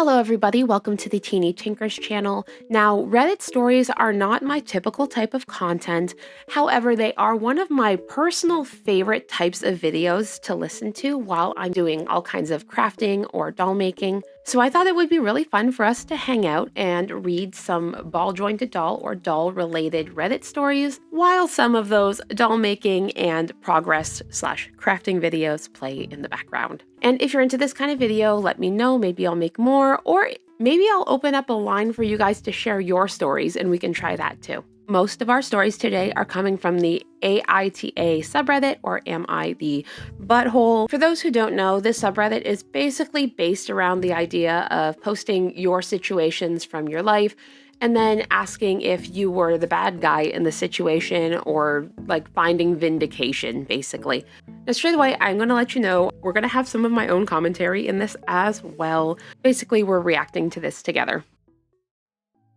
Hello everybody, welcome to the Teeny Tinkers channel. Now, Reddit stories are not my typical type of content. However, they are one of my personal favorite types of videos to listen to while I'm doing all kinds of crafting or doll making. So I thought it would be really fun for us to hang out and read some ball jointed doll or doll related Reddit stories while some of those doll making and progress/crafting videos play in the background. And if you're into this kind of video, let me know. Maybe I'll make more, or maybe I'll open up a line for you guys to share your stories and we can try that too. Most of our stories today are coming from the AITA subreddit, or Am I the Butthole? For those who don't know, this subreddit is basically based around the idea of posting your situations from your life and then asking if you were the bad guy in the situation or like finding vindication, basically. Now, straight away, I'm going to let you know we're going to have some of my own commentary in this as well. Basically, we're reacting to this together.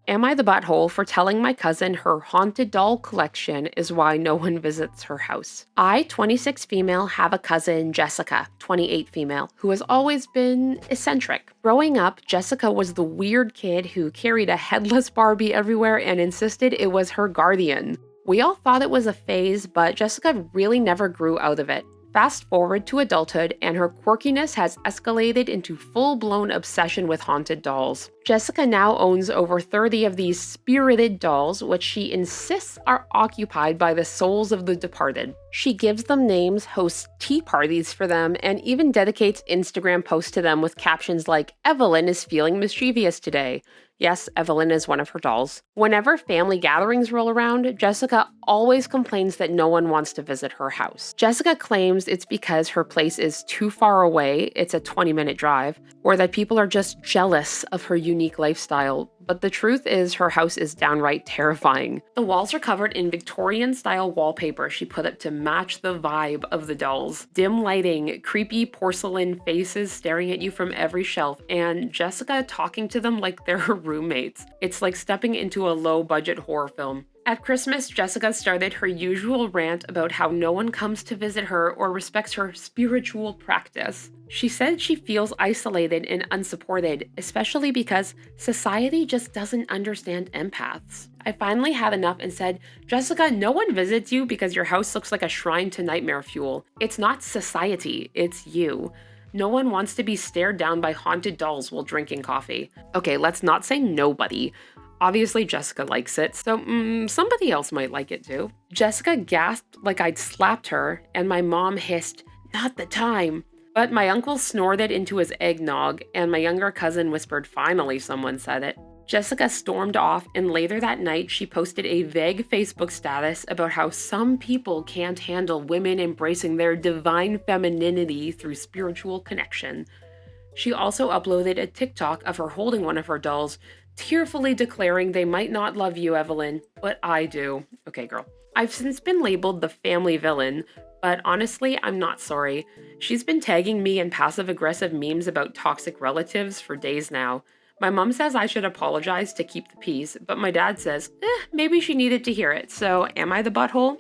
Am I the butthole for telling my cousin her haunted doll collection is why no one visits her house? I, 26 female, have a cousin, Jessica, 28 female, who has always been eccentric. Growing up, Jessica was the weird kid who carried a headless Barbie everywhere and insisted it was her guardian. We all thought it was a phase, but Jessica really never grew out of it. Fast forward to adulthood, and her quirkiness has escalated into full-blown obsession with haunted dolls. Jessica now owns over 30 of these spirited dolls, which she insists are occupied by the souls of the departed. She gives them names, hosts tea parties for them, and even dedicates Instagram posts to them with captions like, "Evelyn is feeling mischievous today." Yes, Evelyn is one of her dolls. Whenever family gatherings roll around, Jessica always complains that no one wants to visit her house. Jessica claims it's because her place is too far away, it's a 20-minute drive, or that people are just jealous of her unique lifestyle. But the truth is her house is downright terrifying. The walls are covered in Victorian-style wallpaper she put up to match the vibe of the dolls. Dim lighting, creepy porcelain faces staring at you from every shelf, and Jessica talking to them like they're her roommates. It's like stepping into a low-budget horror film. At Christmas, Jessica started her usual rant about how no one comes to visit her or respects her spiritual practice. She said she feels isolated and unsupported, especially because society just doesn't understand empaths. I finally had enough and said, "Jessica, no one visits you because your house looks like a shrine to nightmare fuel. It's not society, it's you. No one wants to be stared down by haunted dolls while drinking coffee." Okay, let's not say nobody. Obviously, Jessica likes it, so somebody else might like it too. Jessica gasped like I'd slapped her, and my mom hissed, "Not the time." But my uncle snorted into his eggnog, and my younger cousin whispered, "Finally, someone said it." Jessica stormed off, and later that night, she posted a vague Facebook status about how some people can't handle women embracing their divine femininity through spiritual connection. She also uploaded a TikTok of her holding one of her dolls, tearfully declaring they might not love you, Evelyn, but I do. Okay, girl. I've since been labeled the family villain, but honestly, I'm not sorry. She's been tagging me in passive-aggressive memes about toxic relatives for days now. My mom says I should apologize to keep the peace, but my dad says, maybe she needed to hear it, so am I the butthole?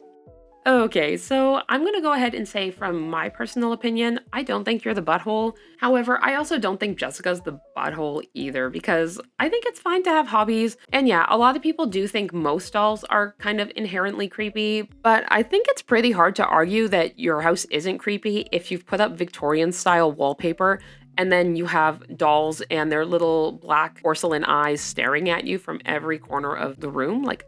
Okay, so I'm gonna go ahead and say from my personal opinion, I don't think you're the butthole. However, I also don't think Jessica's the butthole either, because I think it's fine to have hobbies. And yeah, a lot of people do think most dolls are kind of inherently creepy, but I think it's pretty hard to argue that your house isn't creepy if you've put up Victorian style wallpaper and then you have dolls and their little black porcelain eyes staring at you from every corner of the room. Like,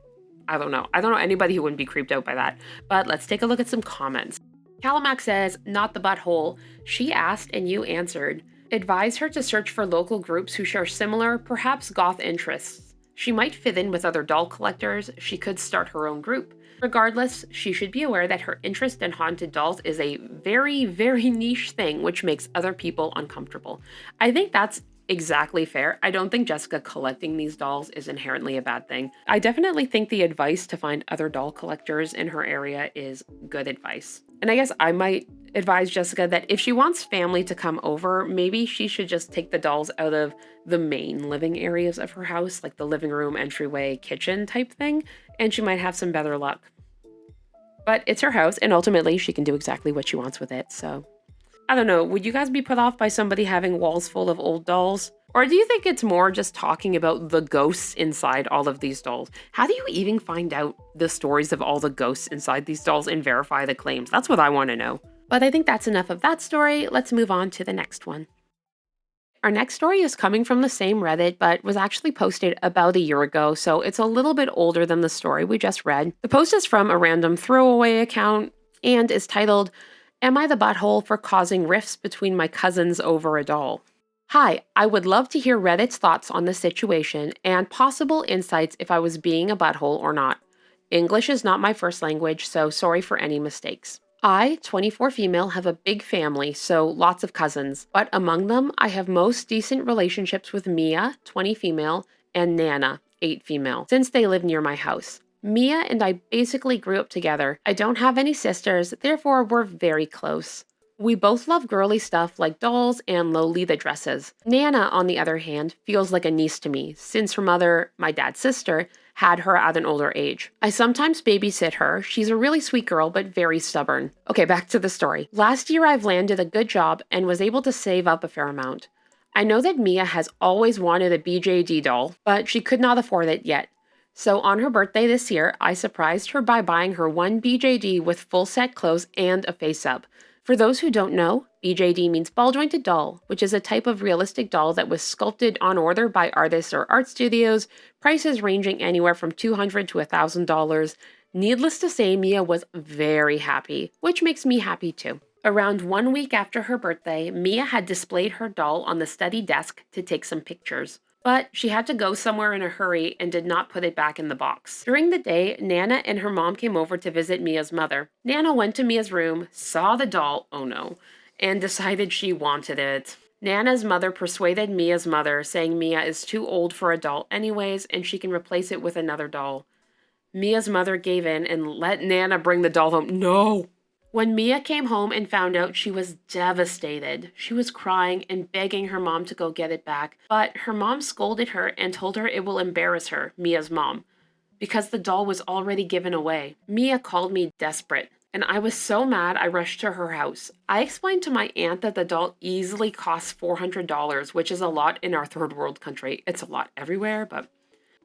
I don't know anybody who wouldn't be creeped out by that. But let's take a look at some comments. Calimac says, "Not the butthole. She asked and you answered. Advise her to search for local groups who share similar, perhaps goth interests. She might fit in with other doll collectors. She could start her own group. Regardless, she should be aware that her interest in haunted dolls is a very, very niche thing which makes other people uncomfortable." I think that's exactly fair. I don't think Jessica collecting these dolls is inherently a bad thing. I definitely think the advice to find other doll collectors in her area is good advice. And I guess I might advise Jessica that if she wants family to come over, maybe she should just take the dolls out of the main living areas of her house, like the living room, entryway, kitchen type thing, and she might have some better luck. But it's her house, and ultimately she can do exactly what she wants with it, so I don't know, would you guys be put off by somebody having walls full of old dolls? Or do you think it's more just talking about the ghosts inside all of these dolls? How do you even find out the stories of all the ghosts inside these dolls and verify the claims? That's what I want to know. But I think that's enough of that story. Let's move on to the next one. Our next story is coming from the same Reddit, but was actually posted about a year ago, so it's a little bit older than the story we just read. The post is from a random throwaway account and is titled, "Am I the butthole for causing rifts between my cousins over a doll?" Hi, I would love to hear Reddit's thoughts on the situation and possible insights if I was being a butthole or not. English is not my first language, so sorry for any mistakes. I, 24 female, have a big family, so lots of cousins, but among them, I have most decent relationships with Mia, 20 female, and Nana, 8 female, since they live near my house. Mia and I basically grew up together. I don't have any sisters, therefore we're very close. We both love girly stuff like dolls and Lolita dresses. Nana, on the other hand, feels like a niece to me, since her mother, my dad's sister, had her at an older age. I sometimes babysit her. She's a really sweet girl, but very stubborn. Okay, back to the story. Last year, I've landed a good job and was able to save up a fair amount. I know that Mia has always wanted a BJD doll, but she could not afford it yet. So on her birthday this year, I surprised her by buying her one BJD with full set clothes and a face-up. For those who don't know, BJD means ball-jointed doll, which is a type of realistic doll that was sculpted on order by artists or art studios, prices ranging anywhere from $200 to $1,000. Needless to say, Mia was very happy, which makes me happy too. Around 1 week after her birthday, Mia had displayed her doll on the study desk to take some pictures. But she had to go somewhere in a hurry and did not put it back in the box. During the day, Nana and her mom came over to visit Mia's mother. Nana went to Mia's room, saw the doll, oh no, and decided she wanted it. Nana's mother persuaded Mia's mother, saying Mia is too old for a doll anyways and she can replace it with another doll. Mia's mother gave in and let Nana bring the doll home. No! When Mia came home and found out, she was devastated. She was crying and begging her mom to go get it back, but her mom scolded her and told her it will embarrass her, Mia's mom, because the doll was already given away. Mia called me desperate, and I was so mad I rushed to her house. I explained to my aunt that the doll easily costs $400, which is a lot in our third world country. It's a lot everywhere,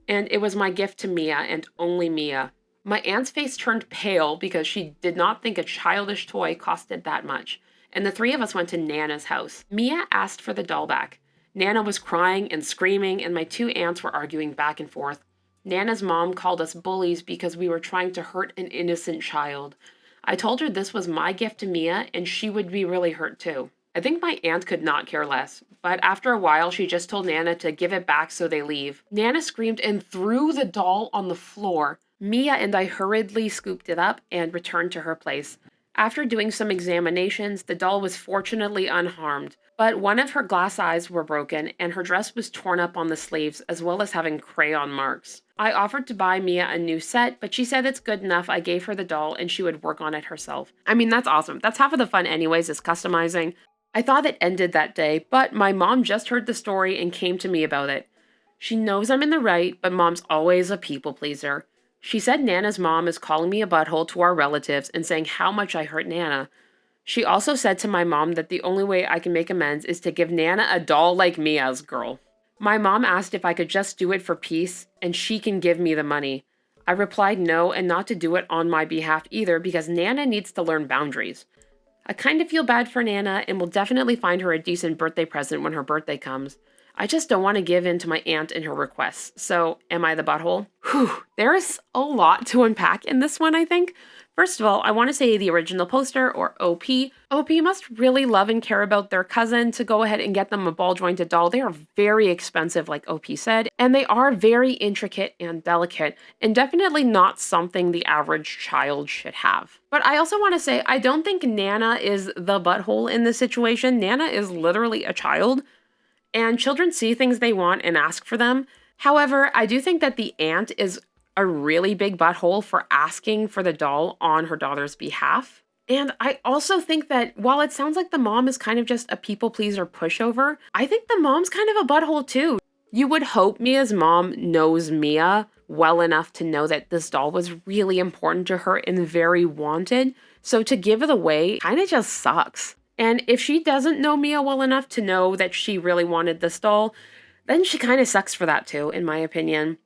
and it was my gift to Mia and only Mia. My aunt's face turned pale because she did not think a childish toy costed that much, and the three of us went to Nana's house. Mia asked for the doll back. Nana was crying and screaming, and my two aunts were arguing back and forth. Nana's mom called us bullies because we were trying to hurt an innocent child. I told her this was my gift to Mia, and she would be really hurt too. I think my aunt could not care less, but after a while she just told Nana to give it back so they leave. Nana screamed and threw the doll on the floor. Mia and I hurriedly scooped it up and returned to her place. After doing some examinations, the doll was fortunately unharmed, but one of her glass eyes were broken and her dress was torn up on the sleeves as well as having crayon marks. I offered to buy Mia a new set, but she said it's good enough. I gave her the doll and she would work on it herself. I mean, that's awesome. That's half of the fun anyways, is customizing. I thought it ended that day, but my mom just heard the story and came to me about it. She knows I'm in the right, but mom's always a people pleaser. She said Nana's mom is calling me a butthole to our relatives and saying how much I hurt Nana. She also said to my mom that the only way I can make amends is to give Nana a doll like Mia's girl. My mom asked if I could just do it for peace and she can give me the money. I replied no and not to do it on my behalf either because Nana needs to learn boundaries. I kind of feel bad for Nana and will definitely find her a decent birthday present when her birthday comes. I just don't want to give in to my aunt and her requests. So, am I the butthole? Whew, there's a lot to unpack in this one, I think. First of all, I want to say the original poster, or OP. OP must really love and care about their cousin to go ahead and get them a ball-jointed doll. They are very expensive, like OP said, and they are very intricate and delicate, and definitely not something the average child should have. But I also want to say, I don't think Nana is the butthole in this situation. Nana is literally a child. And children see things they want and ask for them. However, I do think that the aunt is a really big butthole for asking for the doll on her daughter's behalf. And I also think that while it sounds like the mom is kind of just a people pleaser pushover, I think the mom's kind of a butthole too. You would hope Mia's mom knows Mia well enough to know that this doll was really important to her and very wanted. So to give it away kind of just sucks. And if she doesn't know Mia well enough to know that she really wanted this doll, then she kind of sucks for that too, in my opinion.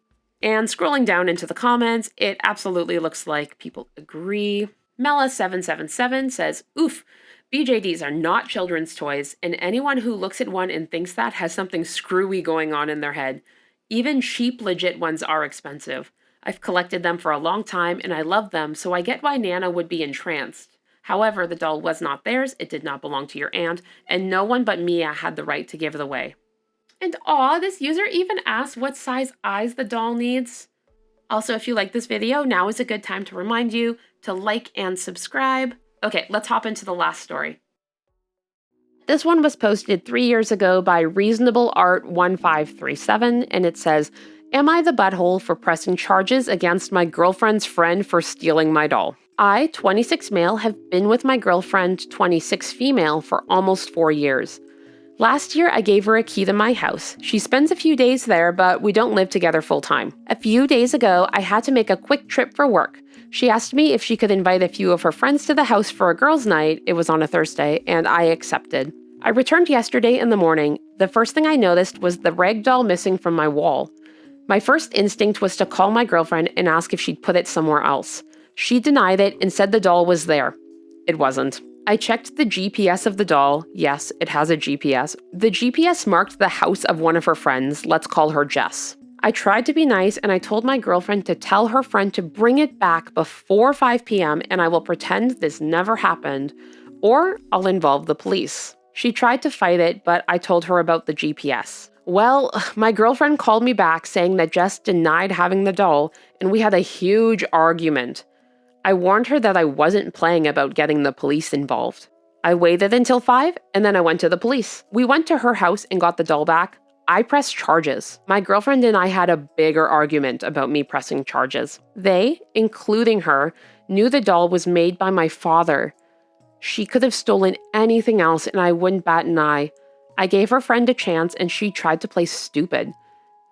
And scrolling down into the comments, it absolutely looks like people agree. Mela777 says, oof, BJDs are not children's toys, and anyone who looks at one and thinks that has something screwy going on in their head. Even cheap, legit ones are expensive. I've collected them for a long time, and I love them, so I get why Nana would be entranced. However, the doll was not theirs, it did not belong to your aunt, and no one but Mia had the right to give it away. And aw, this user even asked what size eyes the doll needs. Also, if you like this video, now is a good time to remind you to like and subscribe. Okay, let's hop into the last story. This one was posted 3 years ago by Reasonable Art 1537, and it says, am I the butthole for pressing charges against my girlfriend's friend for stealing my doll? I, 26 male, have been with my girlfriend, 26 female, for almost 4 years. Last year, I gave her a key to my house. She spends a few days there, but we don't live together full time. A few days ago, I had to make a quick trip for work. She asked me if she could invite a few of her friends to the house for a girls' night. It was on a Thursday, and I accepted. I returned yesterday in the morning. The first thing I noticed was the rag doll missing from my wall. My first instinct was to call my girlfriend and ask if she'd put it somewhere else. She denied it and said the doll was there. It wasn't. I checked the GPS of the doll. Yes, it has a GPS. The GPS marked the house of one of her friends. Let's call her Jess. I tried to be nice and I told my girlfriend to tell her friend to bring it back before 5 p.m. and I will pretend this never happened, or I'll involve the police. She tried to fight it, but I told her about the GPS. Well, my girlfriend called me back saying that Jess denied having the doll and we had a huge argument. I warned her that I wasn't playing about getting the police involved. I waited until 5 and then I went to the police. We went to her house and got the doll back. I pressed charges. My girlfriend and I had a bigger argument about me pressing charges. They, including her, knew the doll was made by my father. She could have stolen anything else and I wouldn't bat an eye. I gave her friend a chance and she tried to play stupid.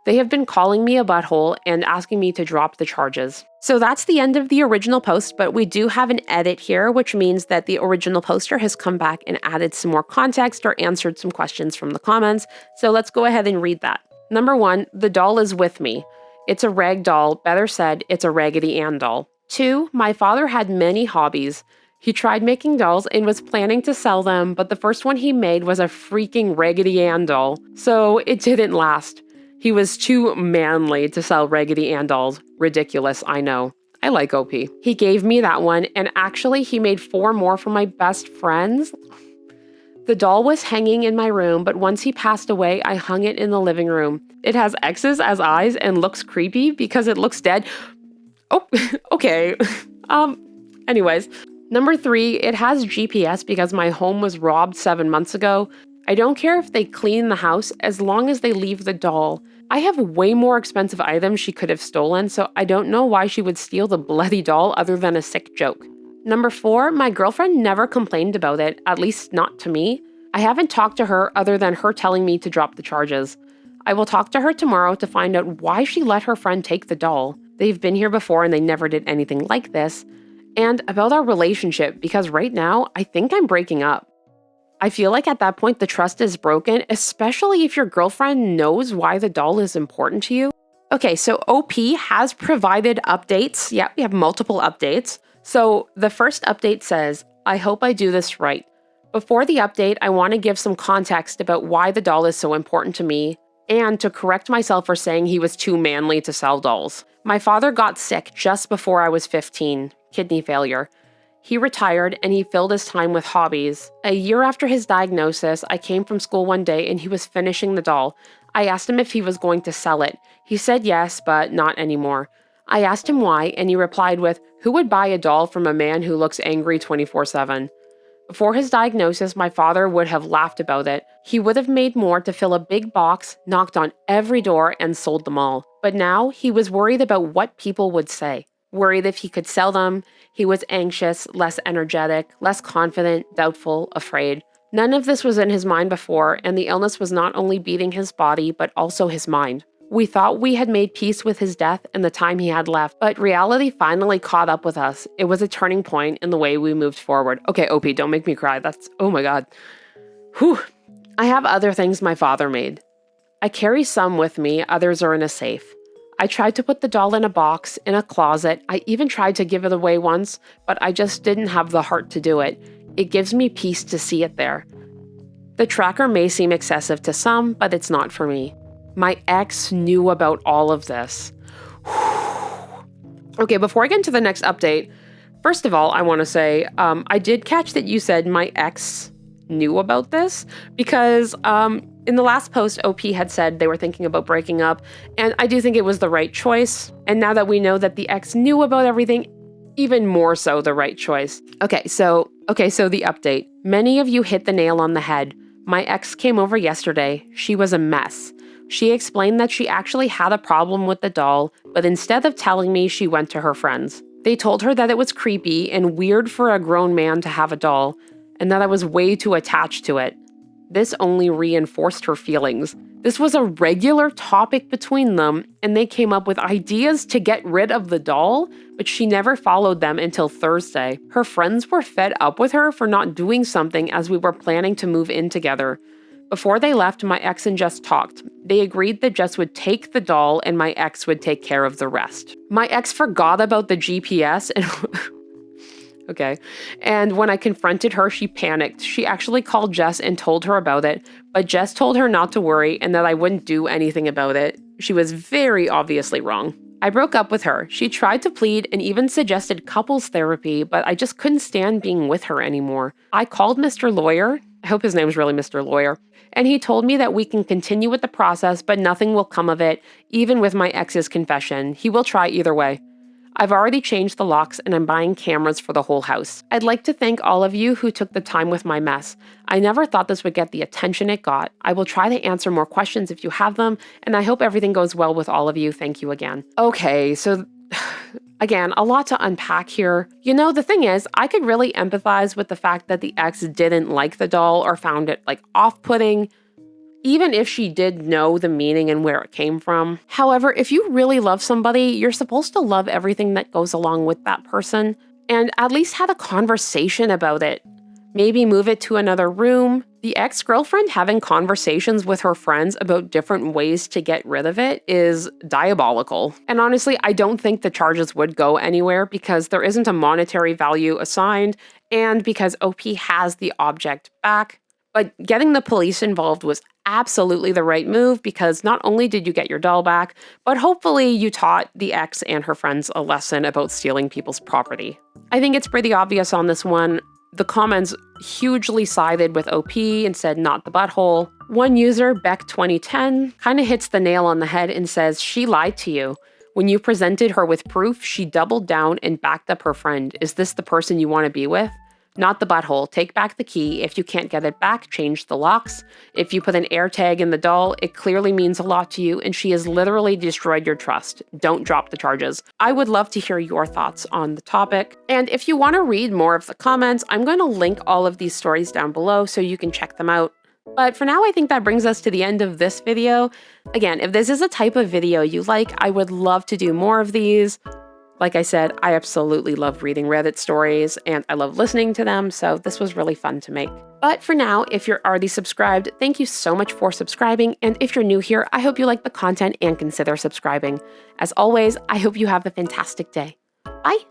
They have been calling me a butthole and asking me to drop the charges. So that's the end of the original post, but we do have an edit here, which means that the original poster has come back and added some more context or answered some questions from the comments. So let's go ahead and read that. Number 1, the doll is with me. It's a rag doll. Better said, it's a Raggedy Ann doll. 2, my father had many hobbies. He tried making dolls and was planning to sell them, but the first one he made was a freaking Raggedy Ann doll. So it didn't last. He was too manly to sell Raggedy Ann dolls. Ridiculous, I know. I like OP. He gave me that one, and actually he made 4 more for my best friends. The doll was hanging in my room, but once he passed away, I hung it in the living room. It has X's as eyes and looks creepy because it looks dead. Oh, okay. Anyways. Number 3, it has GPS because my home was robbed 7 months ago. I don't care if they clean the house as long as they leave the doll. I have way more expensive items she could have stolen, so I don't know why she would steal the bloody doll other than a sick joke. Number 4, my girlfriend never complained about it, at least not to me. I haven't talked to her other than her telling me to drop the charges. I will talk to her tomorrow to find out why she let her friend take the doll. They've been here before and they never did anything like this. And about our relationship, because right now, I think I'm breaking up. I feel like at that point, the trust is broken, especially if your girlfriend knows why the doll is important to you. Okay, so OP has provided updates. Yeah, we have multiple updates. So the first update says, I hope I do this right. Before the update, I want to give some context about why the doll is so important to me, and to correct myself for saying he was too manly to sell dolls. My father got sick just before I was 15, kidney failure. He retired and he filled his time with hobbies. A year after his diagnosis, I came from school one day and he was finishing the doll. I asked him if he was going to sell it. He said yes, but not anymore. I asked him why, and he replied with, who would buy a doll from a man who looks angry 24/7? Before his diagnosis, my father would have laughed about it. He would have made more to fill a big box, knocked on every door, and sold them all. But now he was worried about what people would say. Worried if he could sell them. He was anxious, less energetic, less confident, doubtful, afraid. None of this was in his mind before, and the illness was not only beating his body, but also his mind. We thought we had made peace with his death and the time he had left, but reality finally caught up with us. It was a turning point in the way we moved forward. Okay, OP, don't make me cry. Oh my God. Whew. I have other things my father made. I carry some with me, others are in a safe. I tried to put the doll in a box, in a closet. I even tried to give it away once, but I just didn't have the heart to do it. It gives me peace to see it there. The tracker may seem excessive to some, but it's not for me. My ex knew about all of this. Okay, before I get into the next update, first of all, I want to say I did catch that you said my ex knew about this because in the last post, OP had said they were thinking about breaking up, and I do think it was the right choice. And now that we know that the ex knew about everything, even more so the right choice. Okay, so the update. Many of you hit the nail on the head. My ex came over yesterday. She was a mess. She explained that she actually had a problem with the doll, but instead of telling me, she went to her friends. They told her that it was creepy and weird for a grown man to have a doll, and that I was way too attached to it. This only reinforced her feelings. This was a regular topic between them, and they came up with ideas to get rid of the doll, but she never followed them until Thursday. Her friends were fed up with her for not doing something as we were planning to move in together. Before they left, my ex and Jess talked. They agreed that Jess would take the doll and my ex would take care of the rest. My ex forgot about the GPS and okay. And when I confronted her, she panicked. She actually called Jess and told her about it, but Jess told her not to worry and that I wouldn't do anything about it. She was very obviously wrong. I broke up with her. She tried to plead and even suggested couples therapy, but I just couldn't stand being with her anymore. I called Mr. Lawyer. I hope his name's really Mr. Lawyer. And he told me that we can continue with the process, but nothing will come of it, even with my ex's confession. He will try either way. I've already changed the locks and I'm buying cameras for the whole house. I'd like to thank all of you who took the time with my mess. I never thought this would get the attention it got. I will try to answer more questions if you have them, and I hope everything goes well with all of you. Thank you again. Okay, so again, a lot to unpack here. You know, the thing is, I could really empathize with the fact that the ex didn't like the doll or found it off-putting, even if she did know the meaning and where it came from. However, if you really love somebody, you're supposed to love everything that goes along with that person and at least have a conversation about it. Maybe move it to another room. The ex-girlfriend having conversations with her friends about different ways to get rid of it is diabolical. And honestly, I don't think the charges would go anywhere because there isn't a monetary value assigned and because OP has the object back. But getting the police involved was absolutely the right move because not only did you get your doll back, but hopefully you taught the ex and her friends a lesson about stealing people's property. I think it's pretty obvious on this one. The comments hugely sided with OP and said not the butthole. One user, Beck2010, kind of hits the nail on the head and says she lied to you. When you presented her with proof, she doubled down and backed up her friend. Is this the person you want to be with? Not the butthole. Take back the key. If you can't get it back, change the locks. If you put an air tag in the doll, it clearly means a lot to you, and she has literally destroyed your trust. Don't drop the charges. I would love to hear your thoughts on the topic. And if you want to read more of the comments, I'm going to link all of these stories down below so you can check them out. But for now, I think that brings us to the end of this video. Again, if this is a type of video you like, I would love to do more of these. Like I said, I absolutely love reading Reddit stories and I love listening to them, so this was really fun to make. But for now, if you're already subscribed, thank you so much for subscribing, and if you're new here, I hope you like the content and consider subscribing. As always, I hope you have a fantastic day. Bye!